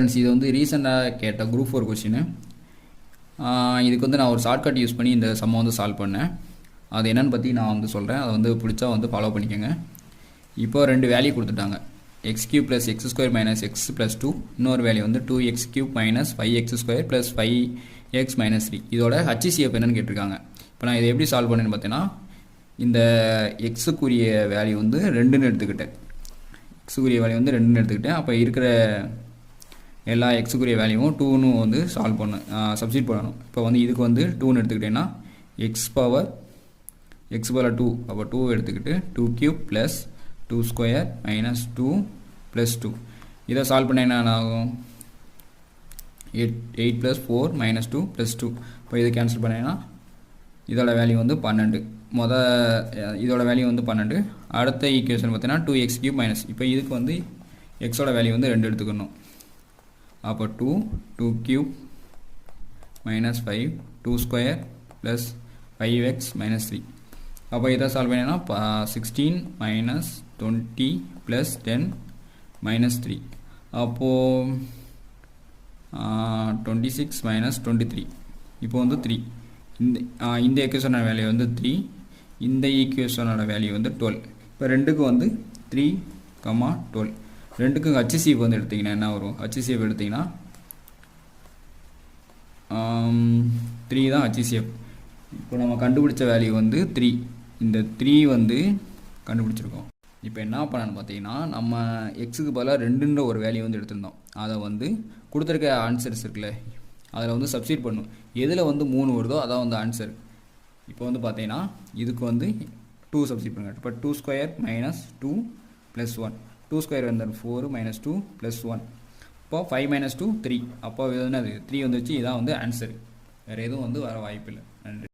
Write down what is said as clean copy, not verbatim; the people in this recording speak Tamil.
ஃப்ரெண்ட்ஸ், இது வந்து ரீசெண்டாக கேட்ட குரூப் 4 கொஸ்டின். இதுக்கு வந்து நான் ஒரு ஷார்ட்கட் யூஸ் பண்ணி இந்த சம்மை வந்து சால்வ் பண்ணேன். அது என்னென்னு பற்றி நான் வந்து சொல்கிறேன். அதை வந்து பிடிச்சா வந்து ஃபாலோ பண்ணிக்கோங்க. இப்போ 2 வேல்யூ கொடுத்துட்டாங்க. x³ + x² - x + 2. இன்னொரு வேல்யூ வந்து 2x³ - 5x² + 5x - 3. இதோட HCF என்னன்னு கேட்டிருக்காங்க. இப்போ நான் இதை எப்படி சால்வ் பண்ணேன்னு பார்த்தீங்கன்னா, இந்த எக்ஸுக்குரிய வேல்யூ வந்து 2ன்னு எடுத்துக்கிட்டேன். எக்ஸுக்குரிய வேல்யூ வந்து 2ன்னு எடுத்துக்கிட்டேன். அப்போ இருக்கிற எல்லா எக்ஸுக்குரிய வேல்யூவும் 2ன்னு வந்து சால்வ் சப்ஸ்டிட் பண்ணணும். இப்போ வந்து இதுக்கு வந்து 2ன்னு எடுத்துக்கிட்டேன்னா x பவர் 2. அப்போ 2 எடுத்துக்கிட்டு 2³ + 2² - 2 + 2. இதை சால்வ் பண்ண என்ன ஆகும்? 8 + 4 - 2 + 2. இப்போ இதை கேன்சல் பண்ணேன்னா இதோட வேல்யூ வந்து 12. இதோட வேல்யூ வந்து 12. அடுத்த ஈக்குவேஷன் பார்த்தீங்கன்னா 2x³ இப்போ இதுக்கு வந்து எக்ஸோட வேல்யூ வந்து 2 எடுத்துக்கணும். அப்போ 2³ - 5 2² + 5x - 3. அப்போ இதை சால்வ் பண்ணினா 16 - 20 + 10 - 3. அப்போது 26 - 23. இப்போ வந்து 3. இந்த ஈக்குவேஷனோட வேல்யூ வந்து 3. இந்த ஈக்குவேஷனோட வேல்யூ வந்து 12. இப்போ ரெண்டுக்கும் வந்து 3, 12. ரெண்டுக்கும் HCF வந்து எடுத்திங்கன்னா என்ன வரும்? HCF எடுத்திங்கன்னா 3 தான் HCF. இப்போ நம்ம கண்டுபிடிச்ச வேல்யூ வந்து 3. இந்த 3 வந்து கண்டுபிடிச்சிருக்கோம். இப்போ என்ன பண்ணணும்னு பார்த்தீங்கன்னா, நம்ம எக்ஸுக்கு பதிலாக 2ன்ற ஒரு வேல்யூ வந்து எடுத்திருந்தோம். அதை வந்து கொடுத்துருக்க ஆன்சர்ஸ் இருக்குல்ல, அதில் வந்து சப்ஸ்டிட் பண்ணும். எதில் வந்து 3 வருதோ அதான் வந்து ஆன்சர். இப்போ வந்து பார்த்தீங்கன்னா இதுக்கு வந்து 2 சப்ஸ்டிட் பண்ணுங்க. இப்போ 2² - 2 + 1. 2² வந்து 4 - 2 + 1. இப்போ 5 - 2 3. அப்போ என்னது 3 வந்துச்சு. இதான் வந்து ஆன்சர். வேறு எதுவும் வந்து வர வாய்ப்பில்லை. நன்றி.